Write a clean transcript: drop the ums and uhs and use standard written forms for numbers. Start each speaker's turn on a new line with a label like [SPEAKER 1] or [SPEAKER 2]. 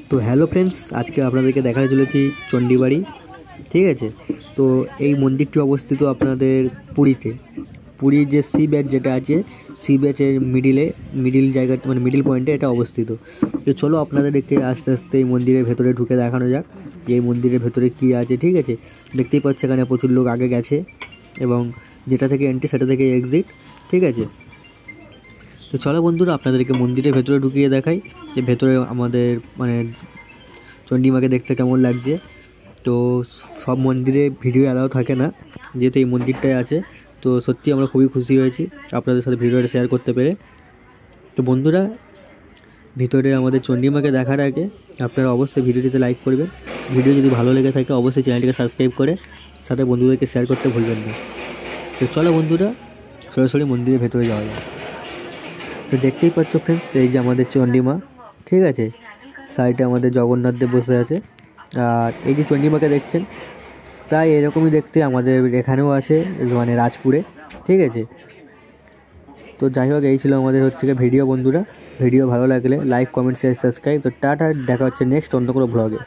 [SPEAKER 1] তো hello friends, আজকে আপনাদেরকে দেখাতে চলেছি চণ্ডীবাড়ি। ঠিক আছে, তো এই মন্দিরটি অবস্থিত আপনাদের পুরীতে। পুরীর যে সি ব্যাচ যেটা আছে, সি ব্যাচের মিডিল জায়গা, মানে মিডিল পয়েন্টে এটা অবস্থিত। তো চলো আপনাদেরকে আস্তে আস্তে এই মন্দিরের ভেতরে ঢুকে দেখানো যাক যে এই মন্দিরের ভেতরে কী আছে। ঠিক আছে, দেখতেই পাচ্ছি এখানে প্রচুর লোক আগে গেছে এবং যেটা থেকে এন্ট্রি সেটা থেকে এক্সিট। ঠিক আছে, তো চলো বন্ধুরা আপনাদেরকে মন্দিরের ভেতরে ঢুকিয়ে দেখাই যে ভেতরে আমাদের মানে চণ্ডীমাকে দেখতে কেমন লাগছে। তো সব মন্দিরে ভিডিও অ্যালাউ থাকে না, যেহেতু এই মন্দিরটাই আছে। তো সত্যি আমরা খুবই খুশি হয়েছি আপনাদের সাথে ভিডিওটা শেয়ার করতে পেরে। তো বন্ধুরা, ভিতরে আমাদের চণ্ডীমাকে দেখার আগে আপনারা অবশ্যই ভিডিওটিতে লাইক করবেন। ভিডিও যদি ভালো লেগে থাকে অবশ্যই চ্যানেলটিকে সাবস্ক্রাইব করে সাথে বন্ধুদেরকে শেয়ার করতে ভুলবেন না। তো চলো বন্ধুরা সরাসরি মন্দিরের ভেতরে যাওয়া যায়। তো দেখতেই পাচ্ছ ফ্রেন্ডস, এই যে আমাদের চণ্ডীমা। ঠিক আছে, সাইডে আমাদের জগন্নাথ দেব বসে আছে। আর এই যে চণ্ডীমাকে দেখছেন প্রায় এরকমই দেখতে আমাদের এখানেও আছে, মানে রাজপুরে। ঠিক আছে, তো যাই হোক এই ছিল আমাদের ভিডিও। বন্ধুরা ভিডিও ভালো লাগলে লাইক, কমেন্ট, শেয়ার, সাবস্ক্রাইব। তো টাটা, দেখা হচ্ছে নেক্সট অন্য কোনো ব্লগে।